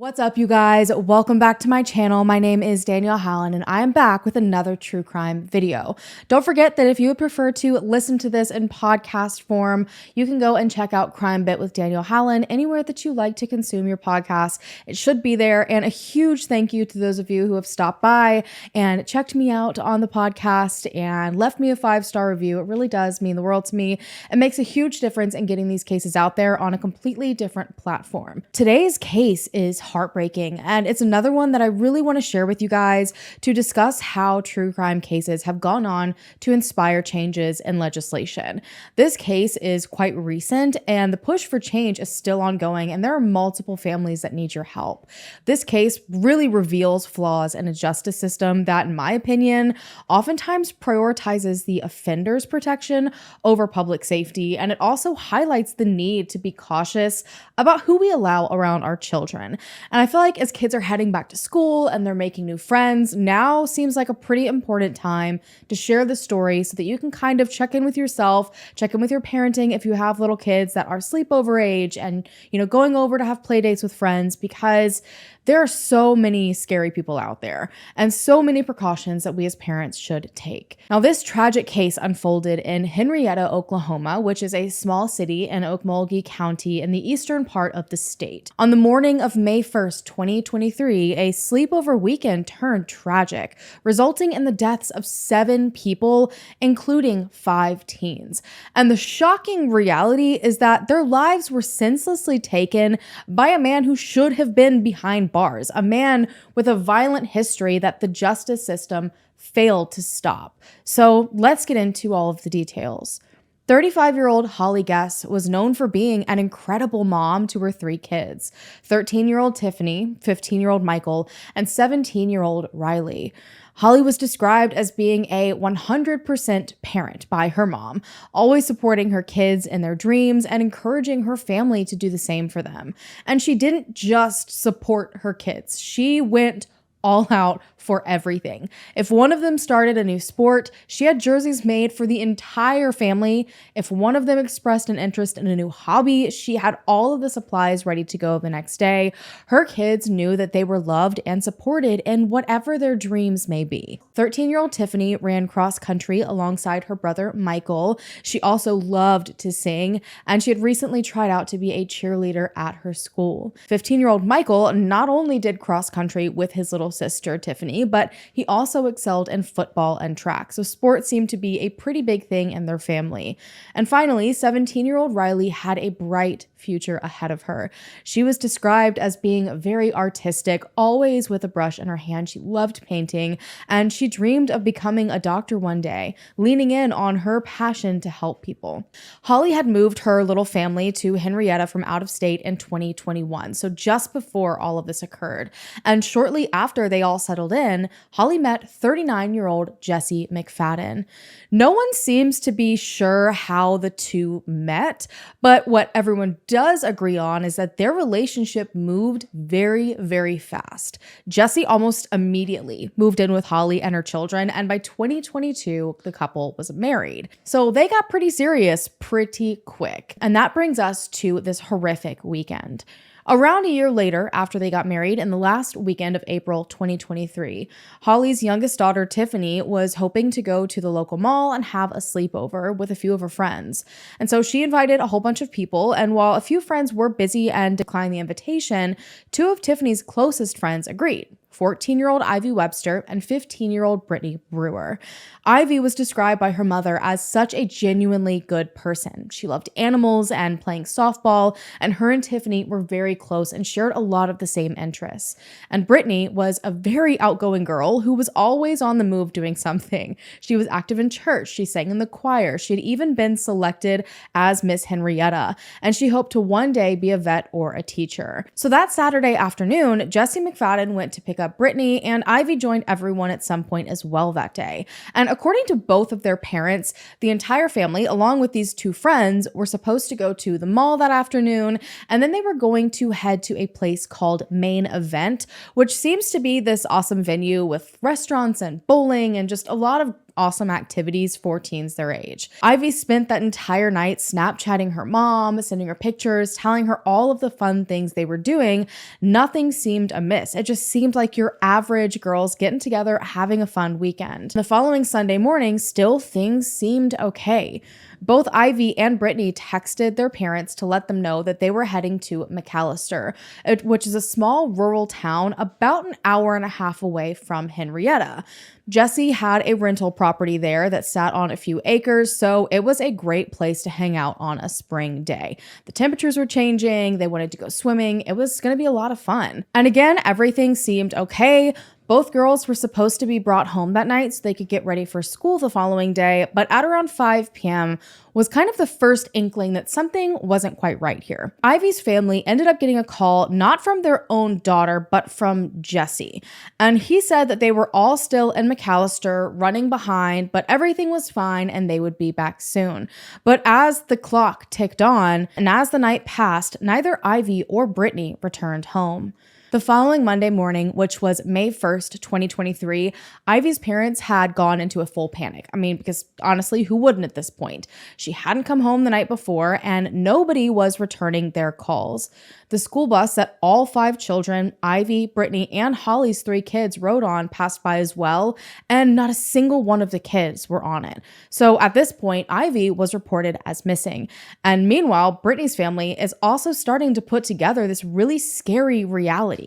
What's up, you guys? Welcome back to my channel. My name is Danelle Hallan, and I am back with another true crime video. Don't forget that if you would prefer to listen to this in podcast form, you can go and check out Crime Bit with Danelle Hallan anywhere that you like to consume your podcast. It should be there. And a huge thank you to those of you who have stopped by and checked me out on the podcast and left me a 5-star review. It really does mean the world to me. It makes a huge difference in getting these cases out there on a completely different platform. Today's case is heartbreaking, and it's another one that I really want to share with you guys to discuss how true crime cases have gone on to inspire changes in legislation. This case is quite recent, and the push for change is still ongoing, and there are multiple families that need your help. This case really reveals flaws in a justice system that, in my opinion, oftentimes prioritizes the offender's protection over public safety, and it also highlights the need to be cautious about who we allow around our children. And I feel like as kids are heading back to school and they're making new friends, now seems like a pretty important time to share the story so that you can kind of check in with yourself, check in with your parenting if you have little kids that are sleepover age and, going over to have play dates with friends, because there are so many scary people out there and so many precautions that we as parents should take. Now, this tragic case unfolded in Henryetta, Oklahoma, which is a small city in Okmulgee County in the eastern part of the state. On the morning of May 1st, 2023, a sleepover weekend turned tragic, resulting in the deaths of 7 people, including 5 teens. And the shocking reality is that their lives were senselessly taken by a man who should have been behind bars, a man with a violent history that the justice system failed to stop. So let's get into all of the details. 35-year-old Holly Guess was known for being an incredible mom to her 3 kids, 13-year-old Tiffany, 15-year-old Michael, and 17-year-old Riley. Holly was described as being a 100% parent by her mom, always supporting her kids in their dreams and encouraging her family to do the same for them. And she didn't just support her kids. She went all out for everything. If one of them started a new sport, she had jerseys made for the entire family. If one of them expressed an interest in a new hobby, she had all of the supplies ready to go the next day. Her kids knew that they were loved and supported in whatever their dreams may be. 13-year-old Tiffany ran cross country alongside her brother Michael. She also loved to sing, and she had recently tried out to be a cheerleader at her school. 15-year-old Michael not only did cross country with his little sister Tiffany, but he also excelled in football and track. So sports seemed to be a pretty big thing in their family. And finally, 17-year-old Riley had a bright future ahead of her. She was described as being very artistic, always with a brush in her hand. She loved painting, and she dreamed of becoming a doctor one day, leaning in on her passion to help people. Holly had moved her little family to Henryetta from out of state in 2021, so just before all of this occurred. And shortly after they all settled in, Holly met 39-year-old Jesse McFadden. No one seems to be sure how the two met, but what everyone does agree on is that their relationship moved very, very fast. Jesse almost immediately moved in with Holly and her children, and by 2022, the couple was married. So they got pretty serious pretty quick. And that brings us to this horrific weekend. Around a year later, after they got married, in the last weekend of April 2023, Holly's youngest daughter, Tiffany, was hoping to go to the local mall and have a sleepover with a few of her friends. And so she invited a whole bunch of people, and while a few friends were busy and declined the invitation, 2 of Tiffany's closest friends agreed. 14-year-old Ivy Webster and 15-year-old Brittany Brewer. Ivy was described by her mother as such a genuinely good person. She loved animals and playing softball, and her and Tiffany were very close and shared a lot of the same interests. And Brittany was a very outgoing girl who was always on the move doing something. She was active in church, she sang in the choir, she had even been selected as Miss Henryetta, and she hoped to one day be a vet or a teacher. So that Saturday afternoon, Jesse McFadden went to pick up Brittany, and Ivy joined everyone at some point as well that day. And according to both of their parents, the entire family, along with these 2 friends, were supposed to go to the mall that afternoon, and then they were going to head to a place called Main Event, which seems to be this awesome venue with restaurants and bowling and just a lot of awesome activities for teens their age. Ivy spent that entire night Snapchatting her mom, sending her pictures, telling her all of the fun things they were doing. Nothing seemed amiss. It just seemed like your average girls getting together, having a fun weekend. The following Sunday morning, still things seemed okay. Both Ivy and Brittany texted their parents to let them know that they were heading to McAlester, which is a small rural town about an hour and a half away from Henryetta. Jesse had a rental property there that sat on a few acres, so it was a great place to hang out on a spring day. The temperatures were changing, they wanted to go swimming, it was going to be a lot of fun. And again, everything seemed okay. Both girls were supposed to be brought home that night so they could get ready for school the following day, but at around 5 p.m. was kind of the first inkling that something wasn't quite right here. Ivy's family ended up getting a call not from their own daughter, but from Jesse. And he said that they were all still in McAlester running behind, but everything was fine and they would be back soon. But as the clock ticked on and as the night passed, neither Ivy or Brittany returned home. The following Monday morning, which was May 1st, 2023, Ivy's parents had gone into a full panic. Because honestly, who wouldn't at this point? She hadn't come home the night before and nobody was returning their calls. The school bus that all 5 children, Ivy, Brittany, and Holly's 3 kids rode on passed by as well, and not a single one of the kids were on it. So at this point, Ivy was reported as missing. And meanwhile, Brittany's family is also starting to put together this really scary reality.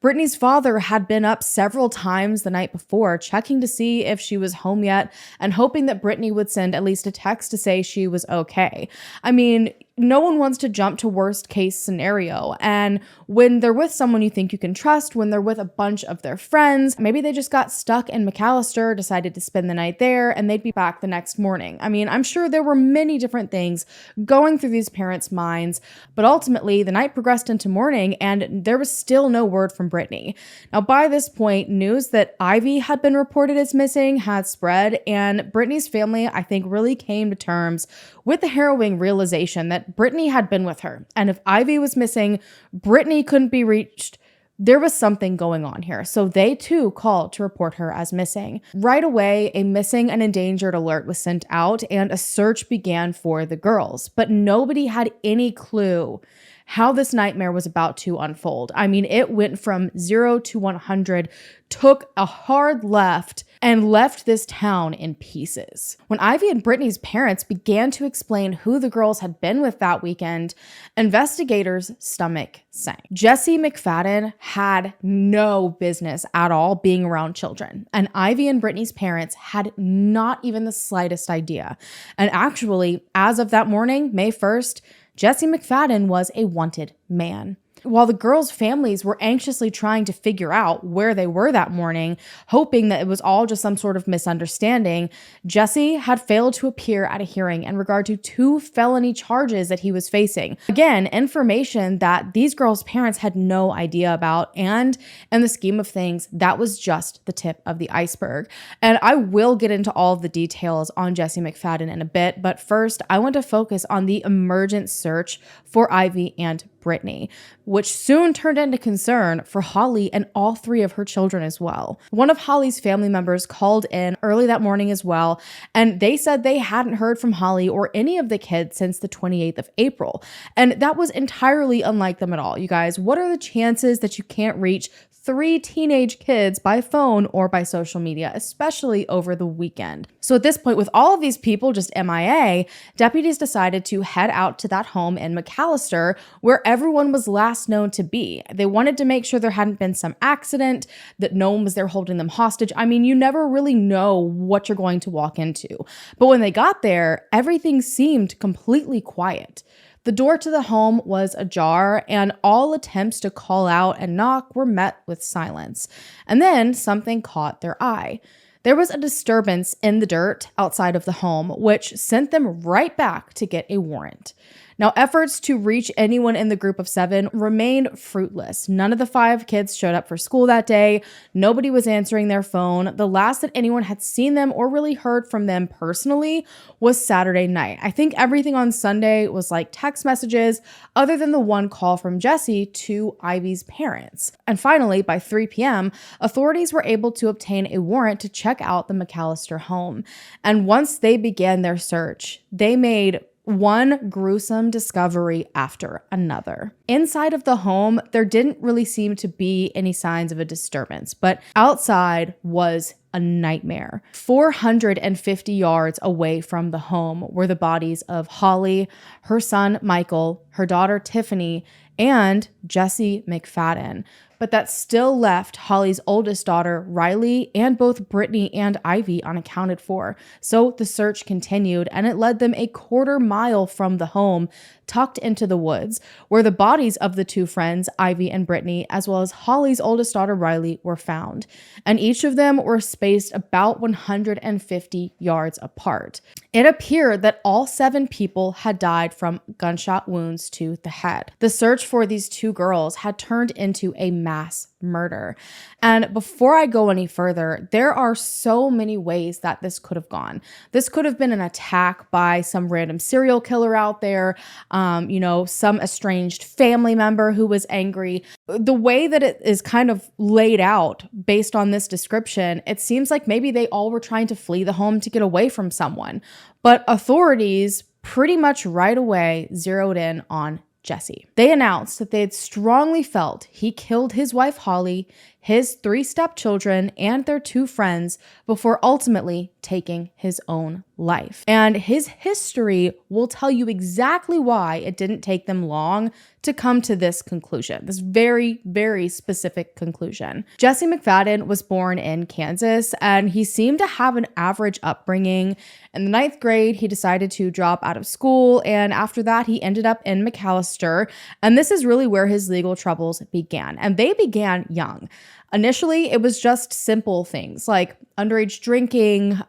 Brittany's father had been up several times the night before, checking to see if she was home yet and hoping that Brittany would send at least a text to say she was okay. No one wants to jump to worst case scenario. And when they're with someone you think you can trust, when they're with a bunch of their friends, maybe they just got stuck in McAlester, decided to spend the night there, and they'd be back the next morning. I'm sure there were many different things going through these parents' minds, but ultimately the night progressed into morning and there was still no word from Brittany. Now, by this point, news that Ivy had been reported as missing had spread, and Brittany's family, I think, really came to terms with the harrowing realization that Brittany had been with her. And if Ivy was missing, Brittany couldn't be reached. There was something going on here. So they too called to report her as missing. Right away, a missing and endangered alert was sent out and a search began for the girls. But nobody had any clue how this nightmare was about to unfold. It went from 0 to 100, took a hard left, and left this town in pieces. When Ivy and Brittany's parents began to explain who the girls had been with that weekend, investigators' stomach sank. Jesse McFadden had no business at all being around children, and Ivy and Brittany's parents had not even the slightest idea. And actually, as of that morning, May 1st, Jesse McFadden was a wanted man. While the girls' families were anxiously trying to figure out where they were that morning, hoping that it was all just some sort of misunderstanding, Jesse had failed to appear at a hearing in regard to 2 felony charges that he was facing. Again, information that these girls' parents had no idea about, and in the scheme of things, that was just the tip of the iceberg. And I will get into all of the details on Jesse McFadden in a bit, but first, I want to focus on the emergent search for Ivy and Brittany, which soon turned into concern for Holly and all 3 of her children as well. One of Holly's family members called in early that morning as well, and they said they hadn't heard from Holly or any of the kids since the 28th of April. And that was entirely unlike them at all. You guys, what are the chances that you can't reach 3 teenage kids by phone or by social media, especially over the weekend? So at this point, with all of these people just MIA, deputies decided to head out to that home in McAlester where everyone was last known to be. They wanted to make sure there hadn't been some accident, that no one was there holding them hostage. You never really know what you're going to walk into. But when they got there, everything seemed completely quiet. The door to the home was ajar, and all attempts to call out and knock were met with silence. And then something caught their eye. There was a disturbance in the dirt outside of the home, which sent them right back to get a warrant. Now, efforts to reach anyone in the group of 7 remained fruitless. None of the 5 kids showed up for school that day. Nobody was answering their phone. The last that anyone had seen them or really heard from them personally was Saturday night. I think everything on Sunday was like text messages, other than the one call from Jesse to Ivy's parents. And finally, by 3 p.m., authorities were able to obtain a warrant to check out the McAlester home. And once they began their search, they made one gruesome discovery after another. Inside of the home, there didn't really seem to be any signs of a disturbance, but outside was a nightmare. 450 yards away from the home were the bodies of Holly, her son Michael, her daughter Tiffany, and Jesse McFadden. But that still left Holly's oldest daughter, Riley, and both Brittany and Ivy unaccounted for. So the search continued, and it led them a quarter-mile from the home, tucked into the woods, where the bodies of the 2 friends, Ivy and Brittany, as well as Holly's oldest daughter, Riley, were found. And each of them were spaced about 150 yards apart. It appeared that all 7 people had died from gunshot wounds to the head. The search for these 2 girls had turned into a mass murder. And before I go any further, there are so many ways that this could have gone. This could have been an attack by some random serial killer out there, some estranged family member who was angry. The way that it is kind of laid out based on this description, it seems like maybe they all were trying to flee the home to get away from someone. But authorities pretty much right away zeroed in on Jesse. They announced that they had strongly felt he killed his wife Holly, his 3 stepchildren, and their 2 friends before ultimately taking his own life. And his history will tell you exactly why it didn't take them long to come to this conclusion, this very, very specific conclusion. Jesse McFadden was born in Kansas, and he seemed to have an average upbringing. In the 9th grade, he decided to drop out of school, and after that, he ended up in McAlester, and this is really where his legal troubles began, and they began young. Initially, it was just simple things like underage drinking,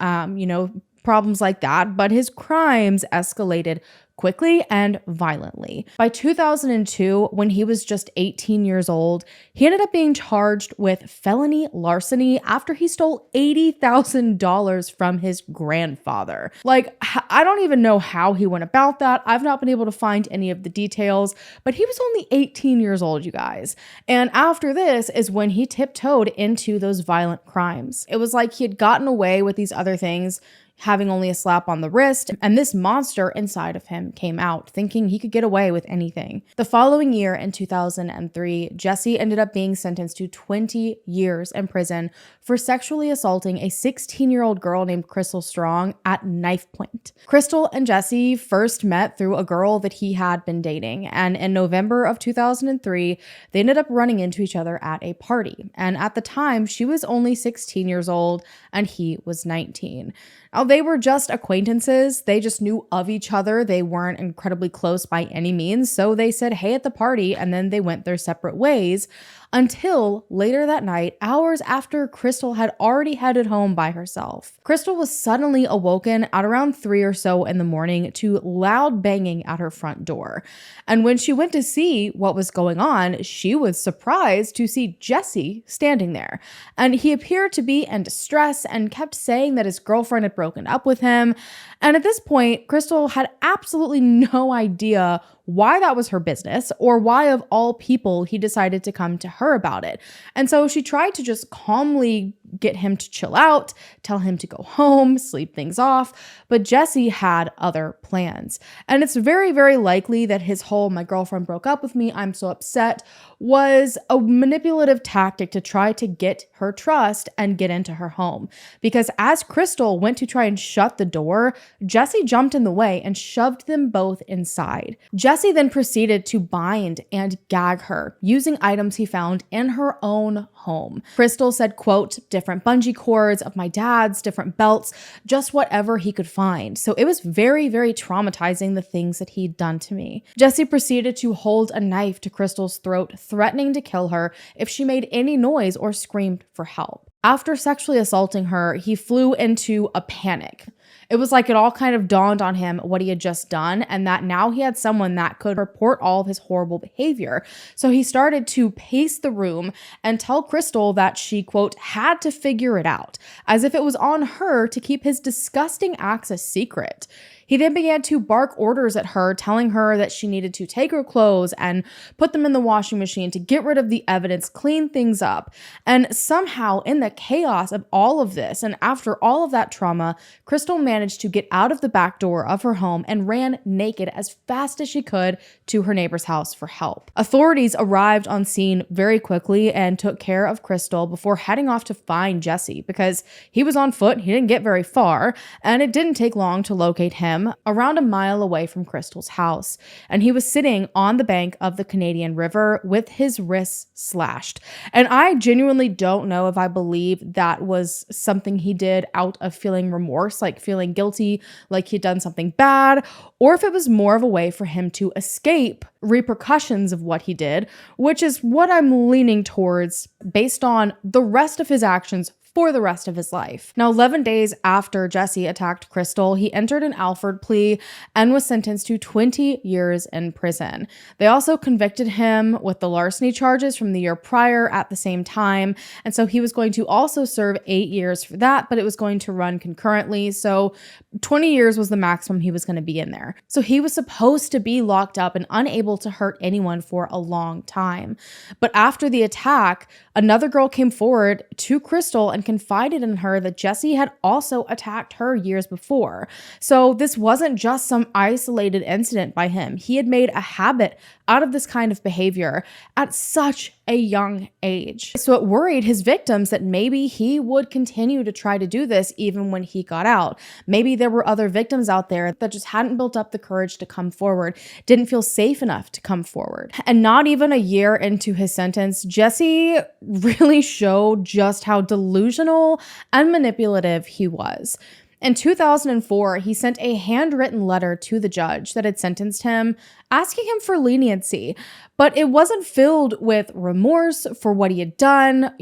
problems like that, but his crimes escalated quickly and violently. By 2002, when he was just 18 years old, he ended up being charged with felony larceny after he stole $80,000 from his grandfather. I don't even know how he went about that. I've not been able to find any of the details, but he was only 18 years old, you guys. And after this is when he tiptoed into those violent crimes. It was like he had gotten away with these other things, having only a slap on the wrist, and this monster inside of him came out, thinking he could get away with anything. The following year, in 2003, Jesse ended up being sentenced to 20 years in prison for sexually assaulting a 16-year-old girl named Crystal Strong at knife point. Crystal and Jesse first met through a girl that he had been dating, and in November of 2003, they ended up running into each other at a party. And at the time, she was only 16 years old, and he was 19. Now, they were just acquaintances. They just knew of each other. They weren't incredibly close by any means. So they said, hey, at the party, and then they went their separate ways until later that night, hours after Crystal had already headed home by herself. Crystal was suddenly awoken at around 3 or so in the morning to loud banging at her front door. And when she went to see what was going on, she was surprised to see Jesse standing there. And he appeared to be in distress and kept saying that his girlfriend had broken up with him. And at this point, Crystal had absolutely no idea why that was her business or why of all people he decided to come to her about it. And so she tried to just calmly get him to chill out, tell him to go home, sleep things off, but Jesse had other plans. And it's very, very likely that his whole "my girlfriend broke up with me, I'm so upset" was a manipulative tactic to try to get her trust and get into her home. Because as Crystal went to try and shut the door, Jesse jumped in the way and shoved them both inside. Jesse then proceeded to bind and gag her using items he found in her own home. Crystal said, quote, "different bungee cords of my dad's, different belts, just whatever he could find. So it was very, very traumatizing, the things that he'd done to me." Jesse proceeded to hold a knife to Crystal's throat, threatening to kill her if she made any noise or screamed for help. After sexually assaulting her, he flew into a panic. It was like it all kind of dawned on him what he had just done, and that now he had someone that could report all of his horrible behavior. So he started to pace the room and tell Crystal that she, quote, had to figure it out, as if it was on her to keep his disgusting acts a secret. He then began to bark orders at her, telling her that she needed to take her clothes and put them in the washing machine to get rid of the evidence, clean things up. And somehow, in the chaos of all of this, and after all of that trauma, Crystal managed to get out of the back door of her home and ran naked as fast as she could to her neighbor's house for help. Authorities arrived on scene very quickly and took care of Crystal before heading off to find Jesse, because he was on foot, he didn't get very far, and it didn't take long to locate him around a mile away from Crystal's house. And he was sitting on the bank of the Canadian River with his wrists slashed. And I genuinely don't know if I believe that was something he did out of feeling remorse, like feeling guilty, like he'd done something bad, or if it was more of a way for him to escape repercussions of what he did, which is what I'm leaning towards based on the rest of his actions for the rest of his life. Now, 11 days after Jesse attacked Crystal, he entered an Alford plea and was sentenced to 20 years in prison. They also convicted him with the larceny charges from the year prior at the same time, and so he was going to also serve 8 years for that, but it was going to run concurrently, so 20 years was the maximum he was going to be in there. So he was supposed to be locked up and unable to hurt anyone for a long time. But after the attack, another girl came forward to Crystal and confided in her that Jesse had also attacked her years before. So this wasn't just some isolated incident by him. He had made a habit out of this kind of behavior at such a young age. So it worried his victims that maybe he would continue to try to do this even when he got out. Maybe there were other victims out there that just hadn't built up the courage to come forward, didn't feel safe enough to come forward. And not even a year into his sentence, Jesse really showed just how delusional and manipulative he was. In 2004, he sent a handwritten letter to the judge that had sentenced him, asking him for leniency, but it wasn't filled with remorse for what he had done,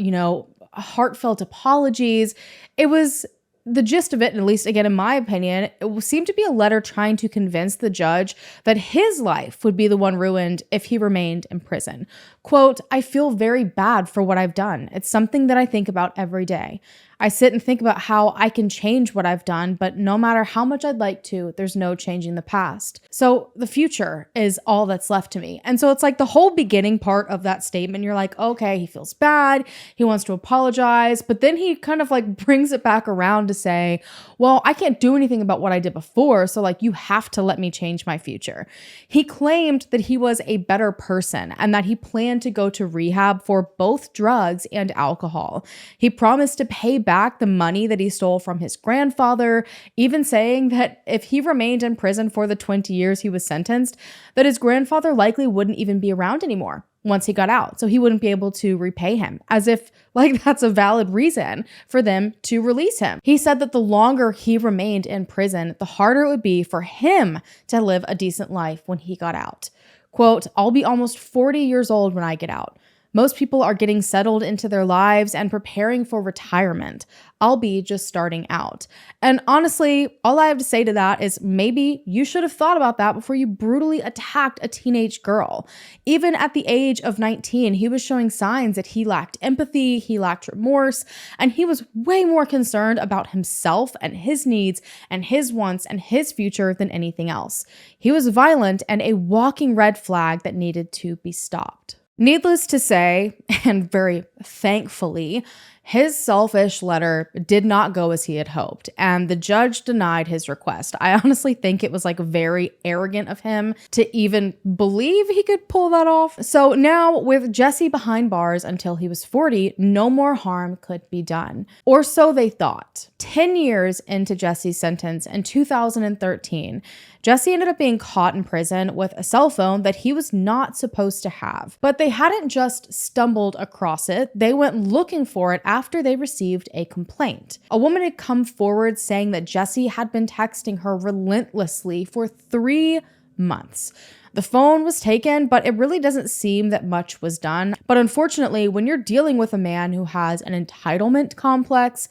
heartfelt apologies. It was the gist of it, and at least again, in my opinion, it seemed to be a letter trying to convince the judge that his life would be the one ruined if he remained in prison. Quote, "I feel very bad for what I've done. It's something that I think about every day. I sit and think about how I can change what I've done, but no matter how much I'd like to, there's no changing the past. So the future is all that's left to me." And so it's like the whole beginning part of that statement, you're like, okay, he feels bad, he wants to apologize, but then he kind of like brings it back around to say, well, I can't do anything about what I did before, so like you have to let me change my future. He claimed that he was a better person and that he planned to go to rehab for both drugs and alcohol. He promised to pay back the money that he stole from his grandfather, even saying that if he remained in prison for the 20 years he was sentenced, that his grandfather likely wouldn't even be around anymore once he got out, so he wouldn't be able to repay him, as if like that's a valid reason for them to release him. He said that the longer he remained in prison, the harder it would be for him to live a decent life when he got out. Quote, "I'll be almost 40 years old when I get out. Most people are getting settled into their lives and preparing for retirement. I'll be just starting out." And honestly, all I have to say to that is maybe you should have thought about that before you brutally attacked a teenage girl. Even at the age of 19, he was showing signs that he lacked empathy, he lacked remorse, and he was way more concerned about himself and his needs and his wants and his future than anything else. He was violent and a walking red flag that needed to be stopped. Needless to say, and very thankfully, his selfish letter did not go as he had hoped, and the judge denied his request. I honestly think it was like very arrogant of him to even believe he could pull that off. So now, with Jesse behind bars until he was 40, no more harm could be done. Or so they thought. 10 years into Jesse's sentence in 2013, Jesse ended up being caught in prison with a cell phone that he was not supposed to have. But they hadn't just stumbled across it, they went looking for it after they received a complaint. A woman had come forward saying that Jesse had been texting her relentlessly for 3 months. The phone was taken, but it really doesn't seem that much was done. But unfortunately, when you're dealing with a man who has an entitlement complex,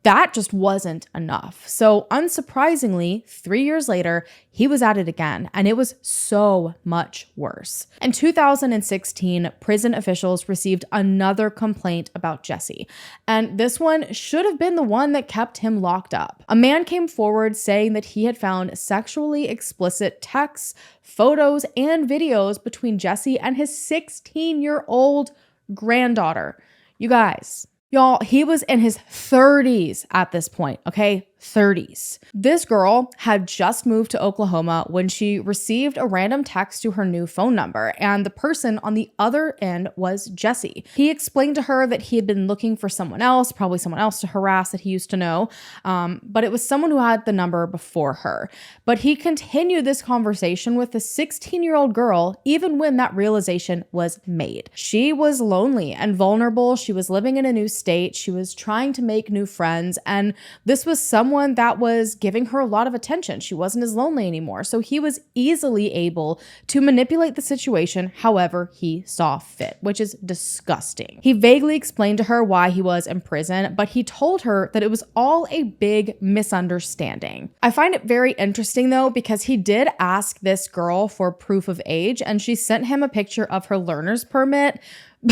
that just wasn't enough. So unsurprisingly, 3 years later, he was at it again, and it was so much worse. In 2016, prison officials received another complaint about Jesse, and this one should have been the one that kept him locked up. A man came forward saying that he had found sexually explicit texts, photos, and videos between Jesse and his 16-year-old granddaughter. You guys, y'all, he was in his 30s at this point, okay? 30s. This girl had just moved to Oklahoma when she received a random text to her new phone number, and the person on the other end was Jesse. He explained to her that he had been looking for someone else, probably someone else to harass that he used to know, but it was someone who had the number before her. But he continued this conversation with the 16-year-old girl even when that realization was made. She was lonely and vulnerable. She was living in a new state. She was trying to make new friends, and this was someone that was giving her a lot of attention. She wasn't as lonely anymore. So he was easily able to manipulate the situation however he saw fit, which is disgusting. He vaguely explained to her why he was in prison, but he told her that it was all a big misunderstanding. I find it very interesting though, because he did ask this girl for proof of age, and she sent him a picture of her learner's permit.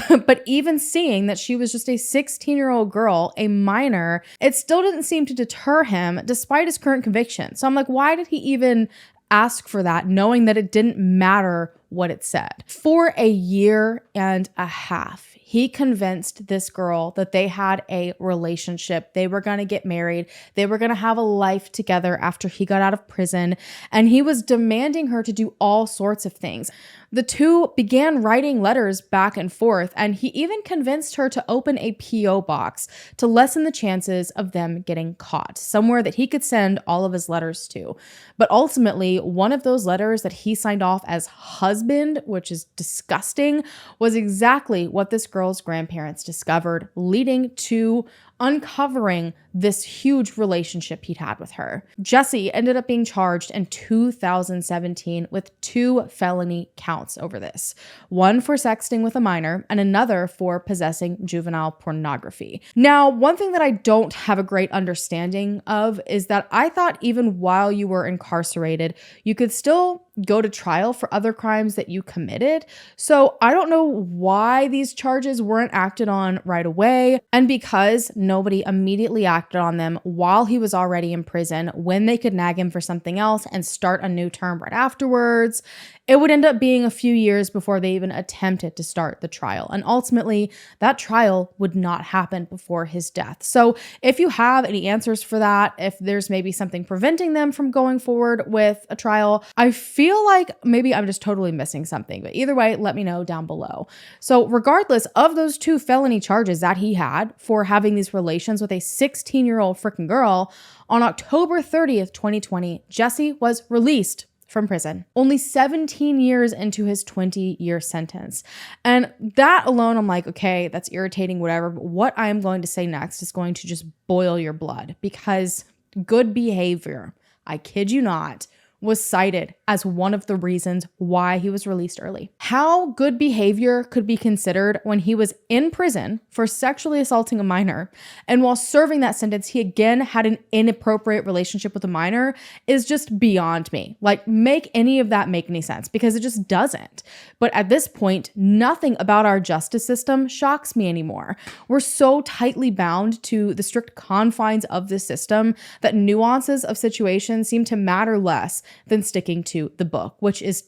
But even seeing that she was just a 16-year-old girl, a minor, it still didn't seem to deter him despite his current conviction. So I'm like, why did he even ask for that, knowing that it didn't matter what it said? For a year and a half, he convinced this girl that they had a relationship. They were going to get married. They were going to have a life together after he got out of prison. And he was demanding her to do all sorts of things. The two began writing letters back and forth, and he even convinced her to open a P.O. box to lessen the chances of them getting caught, somewhere that he could send all of his letters to. But ultimately, one of those letters that he signed off as husband, which is disgusting, was exactly what this girl's grandparents discovered, leading to uncovering this huge relationship he'd had with her. Jesse ended up being charged in 2017 with 2 felony counts over this, one for sexting with a minor and another for possessing juvenile pornography. Now, one thing that I don't have a great understanding of is that I thought even while you were incarcerated, you could still go to trial for other crimes that you committed. So I don't know why these charges weren't acted on right away. And because nobody immediately acted on them while he was already in prison, when they could nag him for something else and start a new term right afterwards, it would end up being a few years before they even attempted to start the trial. And ultimately, that trial would not happen before his death. So if you have any answers for that, if there's maybe something preventing them from going forward with a trial, I feel like maybe I'm just totally missing something. But either way, let me know down below. So regardless of those 2 felony charges that he had for having these relations with a 16-year-old freaking girl, on October 30th, 2020, Jesse was released from prison, only 17 years into his 20-year sentence. And that alone, I'm like, okay, that's irritating, whatever. But what I'm going to say next is going to just boil your blood, because good behavior, I kid you not, was cited as one of the reasons why he was released early. How good behavior could be considered when he was in prison for sexually assaulting a minor, and while serving that sentence, he again had an inappropriate relationship with a minor, is just beyond me. Like, make any of that make any sense? Because it just doesn't. But at this point, nothing about our justice system shocks me anymore. We're so tightly bound to the strict confines of this system that nuances of situations seem to matter less than sticking to the book, which is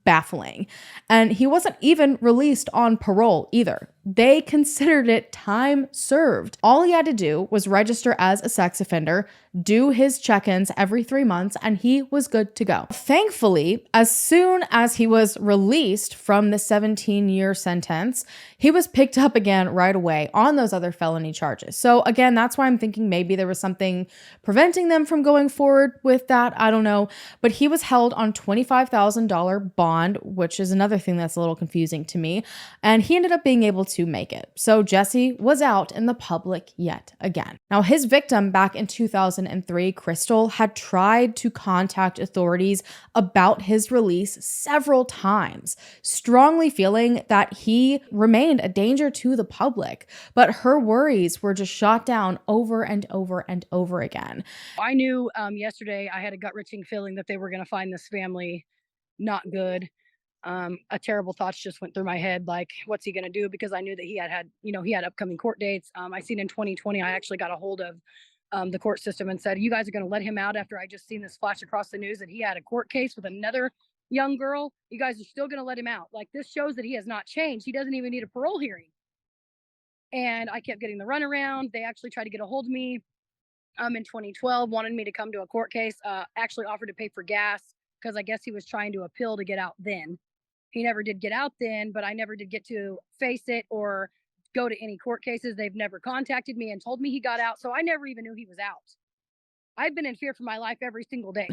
baffling. And he wasn't even released on parole either. They considered it time served. All he had to do was register as a sex offender, do his check-ins every 3 months, and he was good to go. Thankfully, as soon as he was released from the 17-year sentence, he was picked up again right away on those other felony charges. So again, that's why I'm thinking maybe there was something preventing them from going forward with that. I don't know. But he was held on $25,000 bond, which is another thing that's a little confusing to me. And he ended up being able to make it. So Jesse was out in the public yet again. Now, his victim back in 2003, Crystal, had tried to contact authorities about his release several times, strongly feeling that he remained a danger to the public. But her worries were just shot down over and over and over again. I knew yesterday I had a gut-wrenching feeling that they were going to find this family not good. A terrible thoughts just went through my head, like, what's he going to do? Because I knew that he had upcoming court dates. I seen in 2020, I actually got a hold of the court system and said, you guys are going to let him out after I just seen this flash across the news that he had a court case with another young girl. You guys are still going to let him out. Like, this shows that he has not changed. He doesn't even need a parole hearing. And I kept getting the runaround. They actually tried to get a hold of me in 2012, wanted me to come to a court case, actually offered to pay for gas because I guess he was trying to appeal to get out then. He never did get out then, but I never did get to face it or go to any court cases. They've never contacted me and told me he got out. So I never even knew he was out. I've been in fear for my life every single day.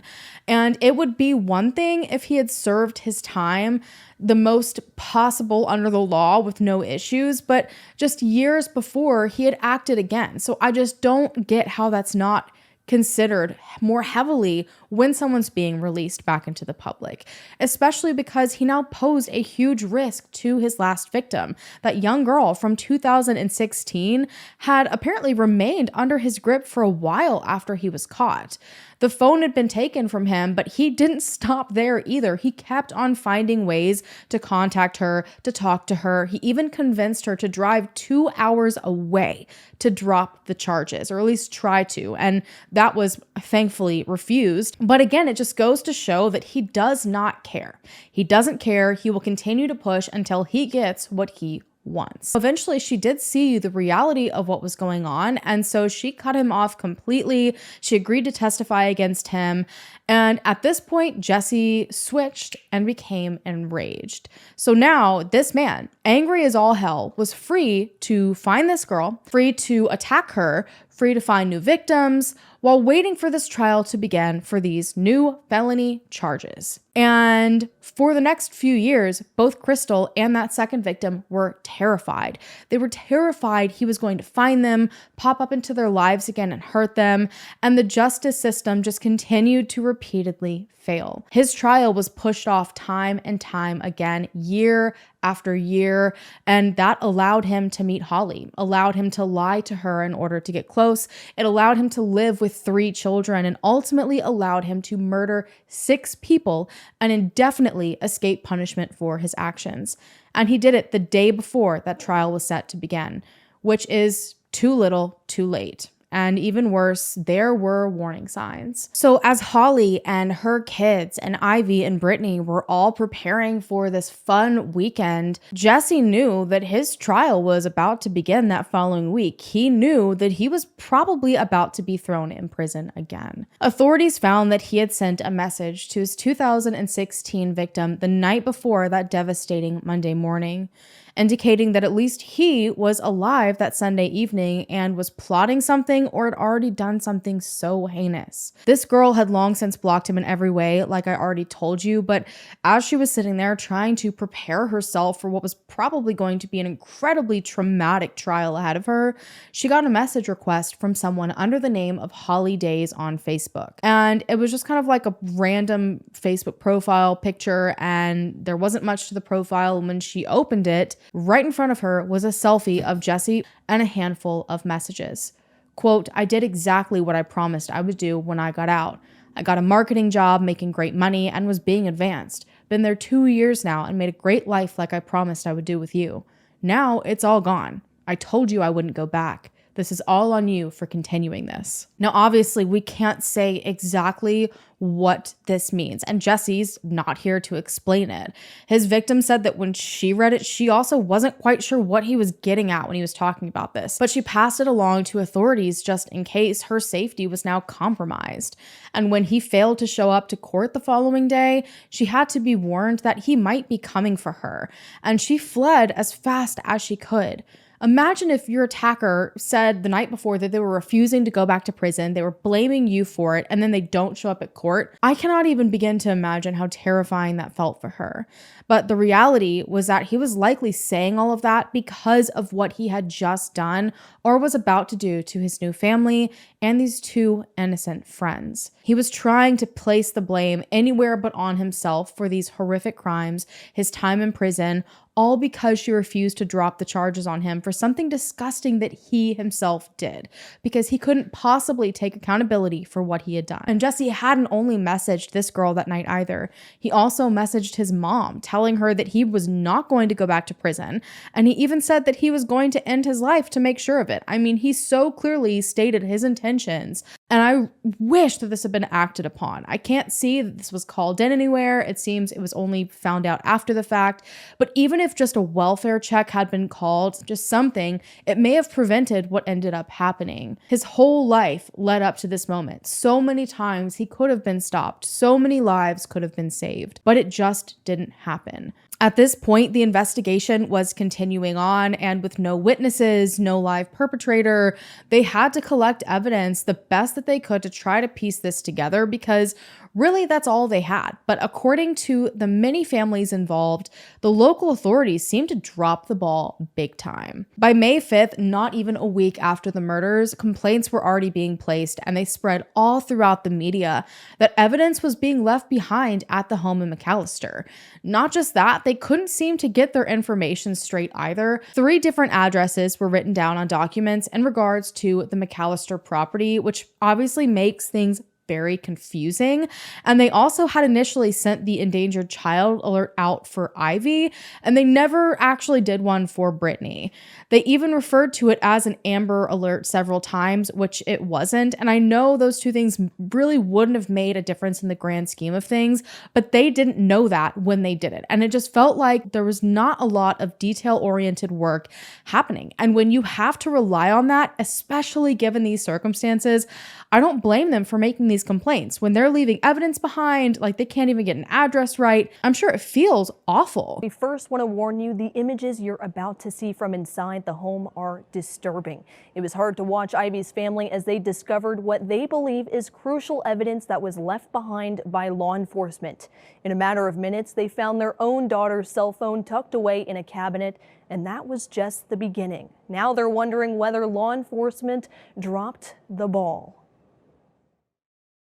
And it would be one thing if he had served his time the most possible under the law with no issues, but just years before he had acted again. So I just don't get how that's not considered more heavily when someone's being released back into the public, especially because he now posed a huge risk to his last victim. That young girl from 2016 had apparently remained under his grip for a while after he was caught. The phone had been taken from him, but he didn't stop there either. He kept on finding ways to contact her, to talk to her. He even convinced her to drive 2 hours away to drop the charges, or at least try to. And that was thankfully refused. But again, it just goes to show that he does not care. He doesn't care. He will continue to push until he gets what he wants. Eventually, she did see the reality of what was going on, and so she cut him off completely. She agreed to testify against him, and at this point, Jesse switched and became enraged. So now, this man, angry as all hell, was free to find this girl, free to attack her, free to find new victims, while waiting for this trial to begin for these new felony charges. And for the next few years, both Crystal and that second victim were terrified. They were terrified he was going to find them, pop up into their lives again and hurt them, and the justice system just continued to repeatedly fail. His trial was pushed off time and time again, year after year, and that allowed him to meet Holly, allowed him to lie to her in order to get close. It allowed him to live with 3 children and ultimately allowed him to murder 6 people and indefinitely escape punishment for his actions. And he did it the day before that trial was set to begin, which is too little, too late. And even worse, there were warning signs. So as Holly and her kids and Ivy and Brittany were all preparing for this fun weekend, Jesse knew that his trial was about to begin that following week. He knew that he was probably about to be thrown in prison again. Authorities found that he had sent a message to his 2016 victim the night before that devastating Monday morning, indicating that at least he was alive that Sunday evening and was plotting something or had already done something so heinous. This girl had long since blocked him in every way, like I already told you, but as she was sitting there trying to prepare herself for what was probably going to be an incredibly traumatic trial ahead of her, she got a message request from someone under the name of Holly Days on Facebook. And it was just kind of like a random Facebook profile picture, and there wasn't much to the profile. And when she opened it, right in front of her was a selfie of Jesse and a handful of messages. Quote, "I did exactly what I promised I would do when I got out. I got a marketing job, making great money, and was being advanced. Been there 2 years now and made a great life like I promised I would do with you. Now it's all gone. I told you I wouldn't go back. This is all on you for continuing this." Now, obviously, we can't say exactly what this means, and Jesse's not here to explain it. His victim said that when she read it, she also wasn't quite sure what he was getting at when he was talking about this, but she passed it along to authorities just in case her safety was now compromised. And when he failed to show up to court the following day, she had to be warned that he might be coming for her, and she fled as fast as she could. Imagine if your attacker said the night before that they were refusing to go back to prison, they were blaming you for it, and then they don't show up at court. I cannot even begin to imagine how terrifying that felt for her. But the reality was that he was likely saying all of that because of what he had just done or was about to do to his new family and these two innocent friends. He was trying to place the blame anywhere but on himself for these horrific crimes, his time in prison, all because she refused to drop the charges on him for something disgusting that he himself did, because he couldn't possibly take accountability for what he had done. And Jesse hadn't only messaged this girl that night either. He also messaged his mom, telling her that he was not going to go back to prison, and he even said that he was going to end his life to make sure of it. I mean, he so clearly stated his intentions, and I wish that this had been acted upon. I can't see that this was called in anywhere. It seems it was only found out after the fact, but even if just a welfare check had been called, just something, it may have prevented what ended up happening. His whole life led up to this moment. So many times he could have been stopped. So many lives could have been saved, but it just didn't happen. At this point, the investigation was continuing on, and with no witnesses, no live perpetrator, they had to collect evidence the best that they could to try to piece this together, because really that's all they had. But according to the many families involved, the local authorities seemed to drop the ball big time. By May 5th, not even a week after the murders, complaints were already being placed, and they spread all throughout the media that evidence was being left behind at the home in McAlester. Not just that, they couldn't seem to get their information straight either. 3 different addresses were written down on documents in regards to the McAlester property, which obviously makes things very confusing. And they also had initially sent the endangered child alert out for Ivy, and they never actually did one for Brittany. They even referred to it as an Amber Alert several times, which it wasn't. And I know those two things really wouldn't have made a difference in the grand scheme of things, but they didn't know that when they did it. And it just felt like there was not a lot of detail-oriented work happening. And when you have to rely on that, especially given these circumstances, I don't blame them for making these complaints. When they're leaving evidence behind, like they can't even get an address right, I'm sure it feels awful. We first want to warn you, the images you're about to see from inside the home are disturbing. It was hard to watch Ivy's family as they discovered what they believe is crucial evidence that was left behind by law enforcement. In a matter of minutes, they found their own daughter's cell phone tucked away in a cabinet, and that was just the beginning. Now they're wondering whether law enforcement dropped the ball.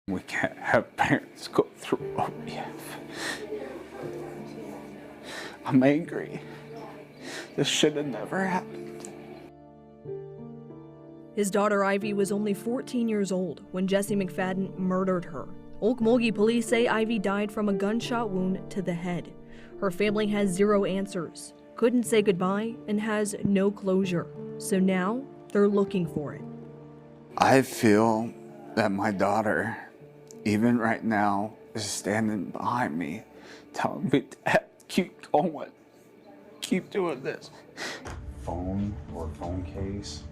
We can't have parents go through ODF. I'm angry. This should have never happened. His daughter Ivy was only 14 years old when Jesse McFadden murdered her. Okmulgee police say Ivy died from a gunshot wound to the head. Her family has 0 answers, couldn't say goodbye, and has no closure. So now they're looking for it. I feel that my daughter, even right now, is standing behind me, telling me, Dad, keep going, keep doing this. Phone or phone case.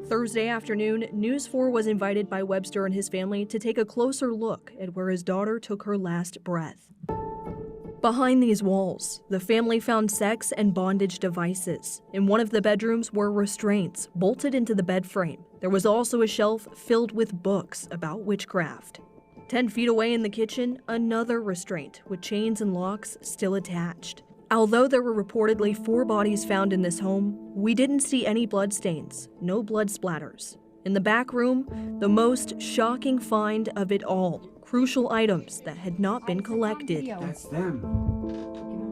Thursday afternoon, News 4 was invited by Webster and his family to take a closer look at where his daughter took her last breath. Behind these walls, the family found sex and bondage devices. In one of the bedrooms were restraints bolted into the bed frame. There was also a shelf filled with books about witchcraft. 10 feet away in the kitchen, another restraint with chains and locks still attached. Although there were reportedly 4 bodies found in this home, we didn't see any bloodstains, no blood splatters. In the back room, the most shocking find of it all, crucial items that had not been collected. That's them.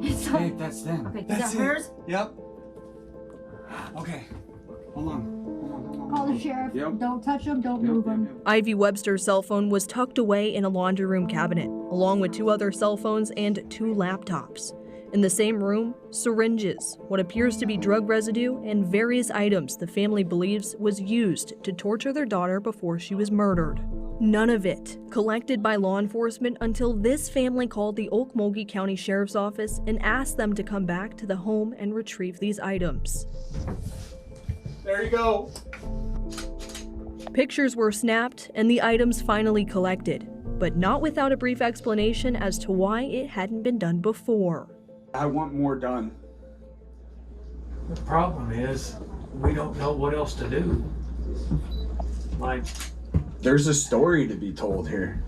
Babe, that's them. Okay, That's is that hers? Yep. Okay. Hold on. Call the sheriff. Yep. Don't touch them. Don't move them. Ivy Webster's cell phone was tucked away in a laundry room cabinet, along with 2 other cell phones and 2 laptops. In the same room, syringes, what appears to be drug residue, and various items the family believes was used to torture their daughter before she was murdered. None of it collected by law enforcement until this family called the Okmulgee County Sheriff's Office and asked them to come back to the home and retrieve these items. There you go. Pictures were snapped and the items finally collected, but not without a brief explanation as to why it hadn't been done before. I want more done. The problem is, we don't know what else to do. Like, There's a story to be told here.